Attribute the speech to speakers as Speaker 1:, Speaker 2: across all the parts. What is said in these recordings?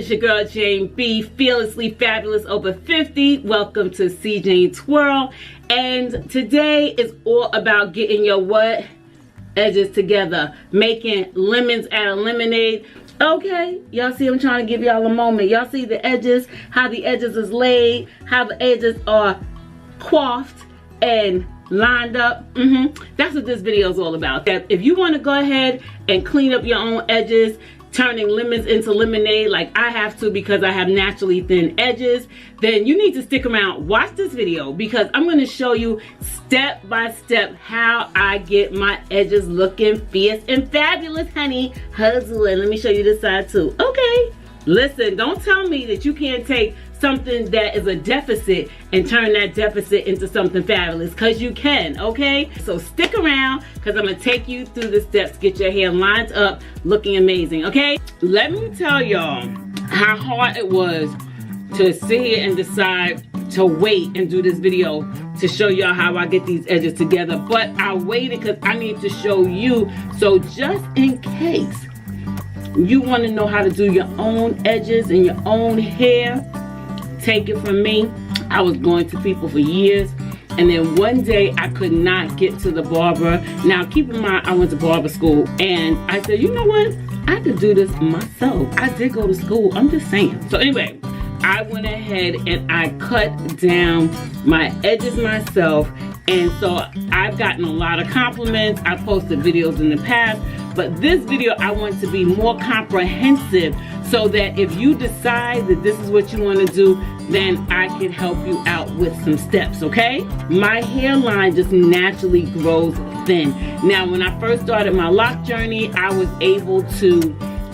Speaker 1: It's your girl Jane B, fearlessly fabulous over 50. Welcome to seejanetwirl. And today is all about getting your what? Edges together. Making lemons out of lemonade. Okay, y'all see I'm trying to give y'all a moment. Y'all see the edges, how the edges is laid, how the edges are coiffed and lined up. That's what this video is all about. If you want to go ahead and clean up your own edges, turning lemons into lemonade like I have to because I have naturally thin edges, then you need to stick around. Watch this video because I'm going to show you step by step how I get my edges looking fierce and fabulous, honey. Hustle, and let me show you this side too. Okay, listen, don't tell me that you can't take something that is a deficit and turn that deficit into something fabulous, because you can. Okay, so stick around because I'm gonna take you through the steps, get your hair lined up looking amazing. Okay, let me tell y'all how hard it was to sit here and decide to wait and do this video to show y'all how I get these edges together, but I waited because I need to show you. So just in case you want to know how to do your own edges and your own hair, take it from me. I was going to people for years, and then one day I could not get to the barber. Now keep in mind, I went to barber school, and I said, you know what, I could do this myself. I did go to school, I'm just saying. So anyway, I went ahead and I cut down my edges myself, and so I've gotten a lot of compliments. I posted videos in the past, but this video I want to be more comprehensive so that if you decide that this is what you want to do, then I can help you out with some steps, okay? My hairline just naturally grows thin. Now, when I first started my lock journey, I was able to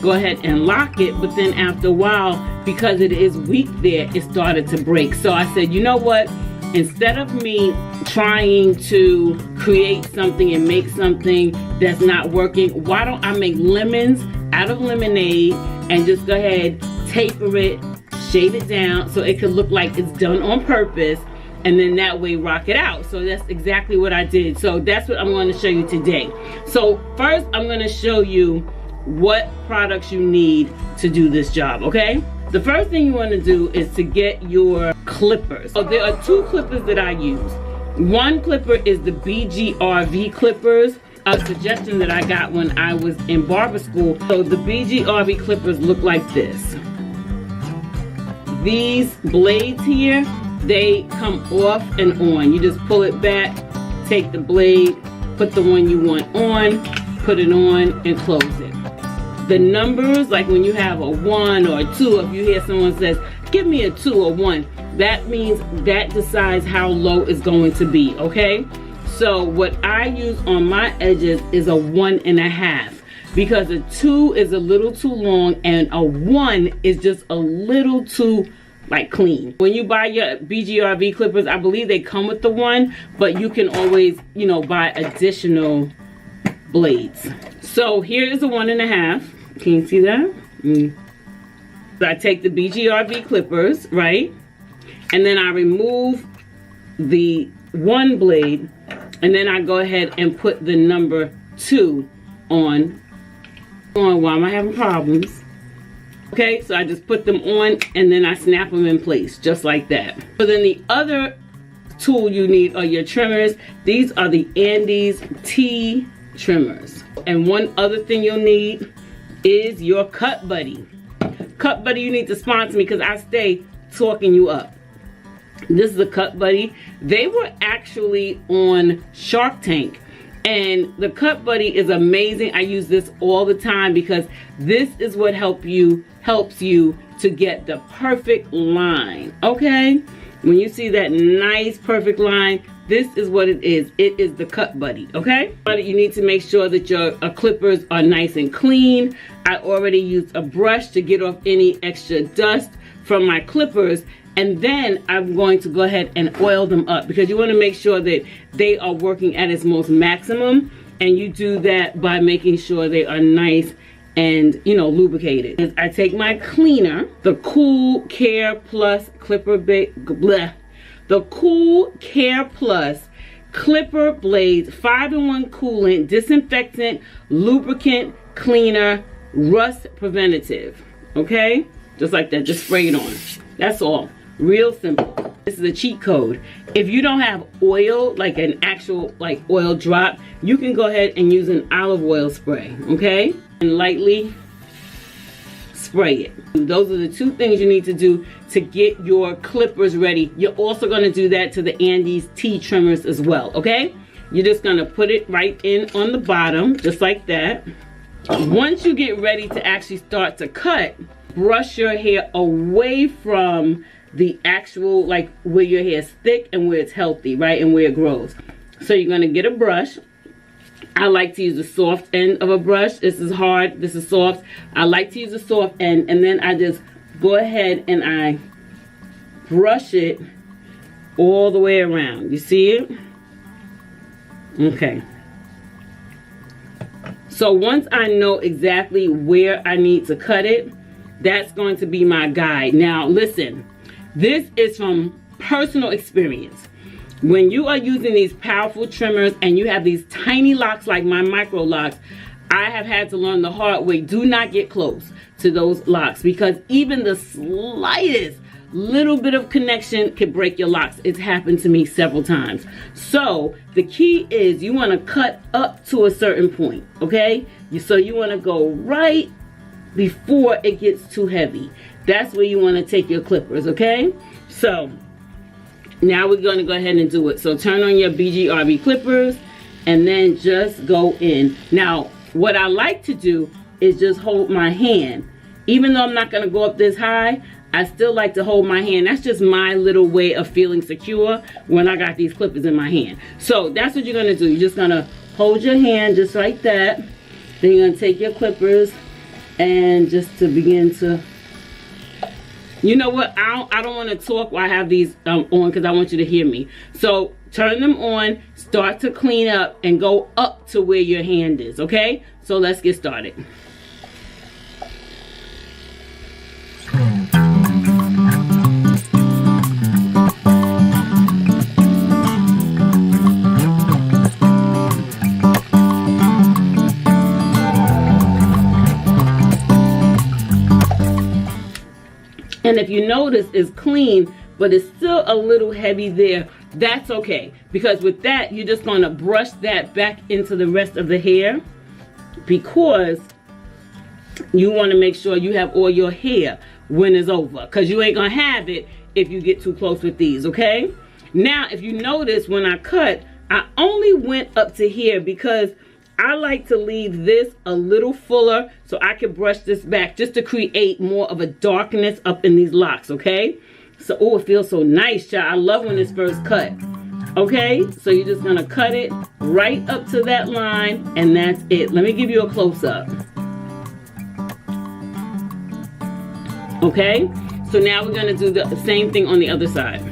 Speaker 1: go ahead and lock it, but then after a while, because it is weak there, it started to break. So I said, you know what? Instead of me trying to create something and make something that's not working, why don't I make lemons out of lemonade and just go ahead, taper it, shade it down so it could look like it's done on purpose, and then that way rock it out. So that's exactly what I did. So that's what I'm going to show you today. So first I'm going to show you what products you need to do this job, okay? The first thing you want to do is to get your clippers. So there are two clippers that I use. One clipper is the BGRV clippers, a suggestion that I got when I was in barber school. So the BGRV clippers look like this. These blades here, they come off and on. You just pull it back, take the blade, put the one you want on, put it on, and close it. The numbers, like when you have a 1 or a 2, if you hear someone says, give me a 2 or 1, that means that decides how low it's going to be, okay? So what I use on my edges is a 1.5, because a 2 is a little too long and a 1 is just a little too like clean. When you buy your BGRV clippers, I believe they come with the 1, but you can always, you know, buy additional blades. So here is a 1.5. Can you see that? So I take the BGRV clippers, right? And then I remove the 1 blade, and then I go ahead and put the number 2 on. Why am I having problems? Okay, so I just put them on and then I snap them in place, just like that. So then the other tool you need are your trimmers. These are the Andes T trimmers. And one other thing you'll need is your cut buddy. Cut buddy, you need to sponsor me because I stay talking you up. This is a cut buddy. They were actually on Shark Tank, and the cut buddy is amazing. I use this all the time because this is what helps you to get the perfect line. Okay, when you see that nice perfect line, this is what it is. It is the cut buddy, okay? But you need to make sure that your clippers are nice and clean. I already used a brush to get off any extra dust from my clippers, and then I'm going to go ahead and oil them up because you want to make sure that they are working at its most maximum, and you do that by making sure they are nice and, you know, lubricated. I take my cleaner, the Cool Care Plus Clipper the Cool Care Plus Clipper Blades 5-in-1 coolant, disinfectant, lubricant, cleaner, rust preventative. Okay, just like that. Just spray it on. That's all. Real simple. This is a cheat code. If you don't have oil, like an actual like oil drop, you can go ahead and use an olive oil spray, okay? And lightly spray it. Those are the two things you need to do to get your clippers ready. You're also going to do that to the Andes tea trimmers as well, okay? You're just going to put it right in on the bottom, just like that. Once you get ready to actually start to cut, brush your hair away from the actual, like where your hair is thick and where it's healthy, right? And where it grows. So you're going to get a brush. I like to use the soft end of a brush. This is hard, this is soft. I like to use the soft end, and then I just go ahead and I brush it all the way around. You see it? Okay. So once I know exactly where I need to cut it, that's going to be my guide. Now listen, this is from personal experience. When you are using these powerful trimmers and you have these tiny locks like my MICROLOCS, I have had to learn the hard way. Do not get close to those locks, because even the slightest little bit of connection could break your locks. It's happened to me several times. So the key is you want to cut up to a certain point, okay? So you want to go right before it gets too heavy. That's where you want to take your clippers, okay? So now we're going to go ahead and do it. So turn on your BGRB clippers and then just go in. Now, what I like to do is just hold my hand. Even though I'm not going to go up this high, I still like to hold my hand. That's just my little way of feeling secure when I got these clippers in my hand. So that's what you're going to do. You're just going to hold your hand just like that. Then you're going to take your clippers and just to begin to, you know what, I don't want to talk while I have these on, because I want you to hear me. So turn them on, start to clean up, and go up to where your hand is, okay? So let's get started. And if you notice, it's clean, but it's still a little heavy there. That's okay, because with that, you're just going to brush that back into the rest of the hair, because you want to make sure you have all your hair when it's over, because you ain't going to have it if you get too close with these, okay? Now, if you notice, when I cut, I only went up to here because I like to leave this a little fuller so I can brush this back just to create more of a darkness up in these locks, okay? So, oh, it feels so nice, child. I love when it's first cut. Okay, so you're just gonna cut it right up to that line, and that's it. Let me give you a close-up. Okay, so now we're gonna do the same thing on the other side.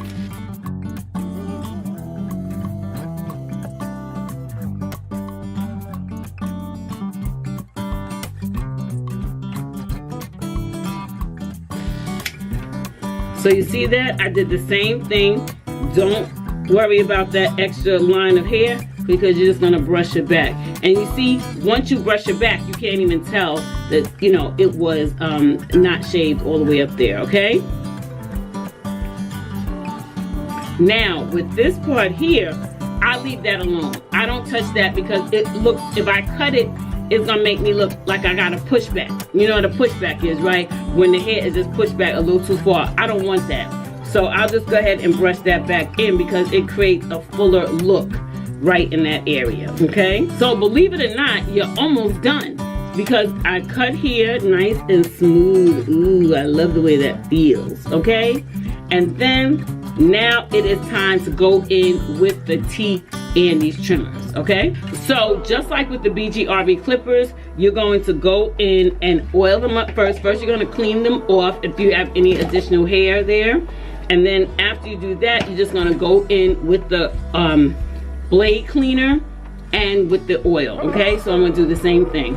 Speaker 1: So you see that? I did the same thing. Don't worry about that extra line of hair, because you're just gonna brush it back. And you see, once you brush it back, you can't even tell that, you know, it was not shaved all the way up there, okay? Now, with this part here, I leave that alone. I don't touch that because it looks, if I cut it, it's gonna make me look like I got a pushback. You know what a pushback is, right? When the hair is just pushed back a little too far. I don't want that. So I'll just go ahead and brush that back in, because it creates a fuller look right in that area, okay? So believe it or not, you're almost done, because I cut here nice and smooth. Ooh, I love the way that feels, okay? And then now it is time to go in with the T and these trimmers, okay? So just like with the BGRB clippers, you're going to go in and oil them up first. First, you're going to clean them off if you have any additional hair there. And then after you do that, you're just going to go in with the blade cleaner and with the oil, okay? So I'm going to do the same thing.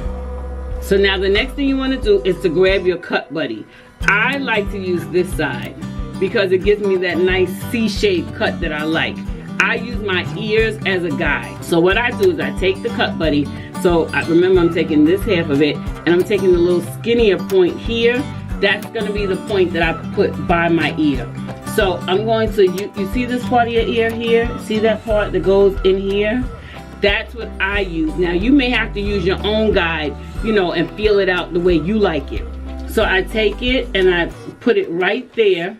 Speaker 1: So now the next thing you want to do is to grab your cut buddy. I like to use this side because it gives me that nice C-shaped cut that I like. I use my ears as a guide. So what I do is I take the cut buddy. So remember, I'm taking this half of it, and I'm taking the little skinnier point here, that's going to be the point that I put by my ear. So I'm going to, you see this part of your ear here? See that part that goes in here? That's what I use. Now you may have to use your own guide, you know, and feel it out the way you like it. So I take it and I put it right there,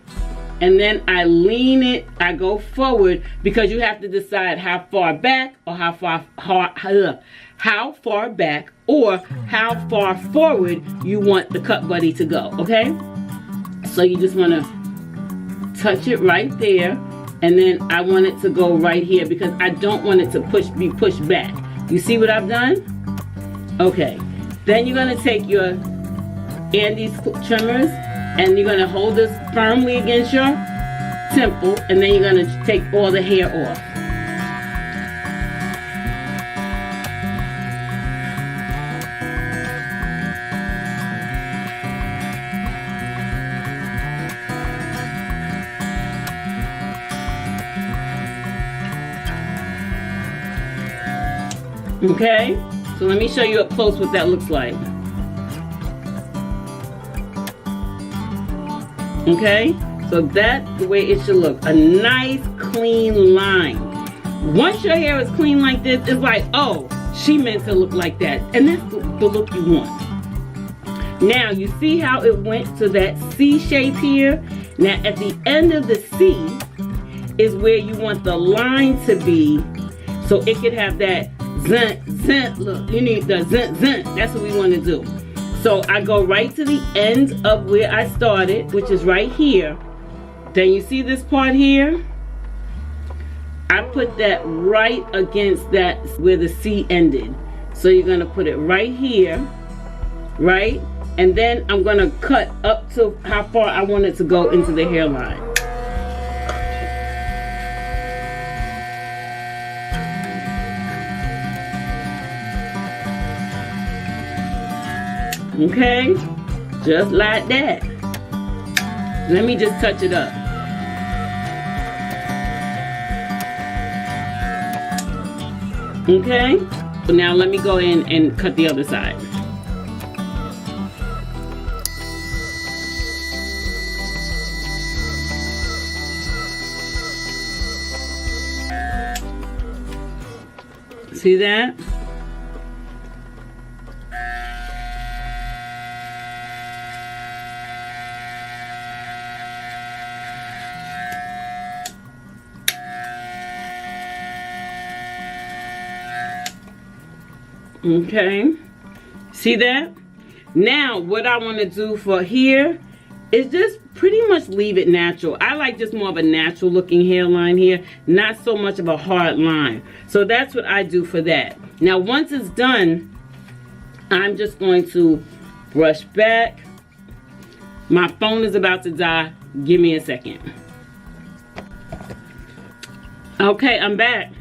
Speaker 1: and then I lean it, I go forward, because you have to decide how far back or how far back or how far forward you want the cut buddy to go, okay? So you just want to touch it right there, and then I want it to go right here because I don't want it to be pushed back. You see what I've done? Okay. Then you're going to take your Andes trimmers and you're going to hold this firmly against your temple, and then you're going to take all the hair off. Okay, so let me show you up close what that looks like. Okay, so that's the way it should look. A nice clean line. Once your hair is clean like this, it's like, oh, she meant to look like that. And that's the look you want. Now, you see how it went to that C shape here? Now, at the end of the C is where you want the line to be, so it could have that zint, zint look. You need the zint, zint. That's what we want to do. So I go right to the end of where I started, which is right here. Then you see this part here? I put that right against that where the C ended. So you're going to put it right here, right? And then I'm going to cut up to how far I want it to go into the hairline. Okay, just like that. Let me just touch it up. Okay, so now let me go in and cut the other side. See that? Okay, see that? Now what I want to do for here is just pretty much leave it natural. I like just more of a natural looking hairline here, not so much of a hard line. So that's what I do for that. Now once it's done, I'm just going to brush back. My phone is about to die. Give me a second. Okay, I'm back.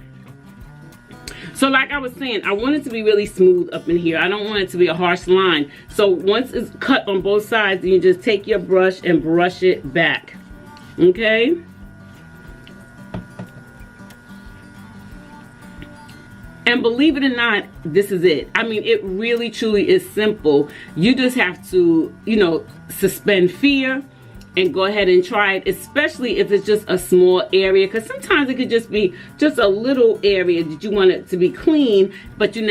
Speaker 1: So like I was saying, I want it to be really smooth up in here. I don't want it to be a harsh line. So once it's cut on both sides, you just take your brush and brush it back. Okay? And believe it or not, this is it. I mean, it really truly is simple. You just have to, you know, suspend fear and go ahead and try it, especially if it's just a small area, because sometimes it could just be just a little area that you want it to be clean, but you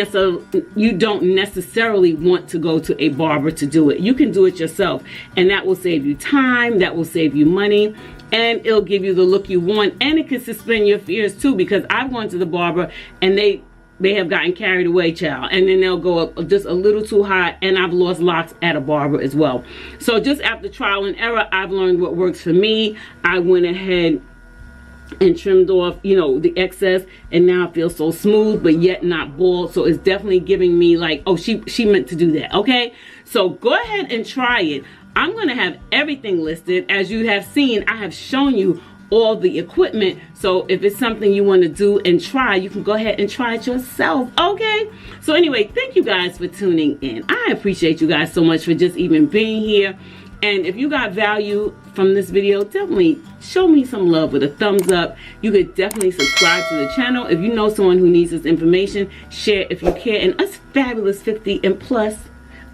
Speaker 1: don't necessarily want to go to a barber to do it. You can do it yourself, and that will save you time, that will save you money, and it'll give you the look you want, and it can suspend your fears too, because I've gone to the barber and they have gotten carried away, child, and then they'll go up just a little too high, and I've lost locks at a barber as well. So just after trial and error, I've learned what works for me. I went ahead and trimmed off, you know, the excess, and now I feel so smooth but yet not bald. So it's definitely giving me like, oh, she meant to do that. Okay, so go ahead and try it. I'm gonna have everything listed. As you have seen, I have shown you all the equipment, so if it's something you want to do and try, you can go ahead and try it yourself. Okay, so anyway, thank you guys for tuning in. I appreciate you guys so much for just even being here, and if you got value from this video, definitely show me some love with a thumbs up. You could definitely subscribe to the channel. If you know someone who needs this information, share if you care, and us fabulous 50 and plus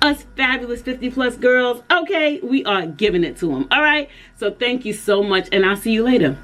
Speaker 1: us fabulous 50+ girls, okay, we are giving it to them. All right, so thank you so much, and I'll see you later.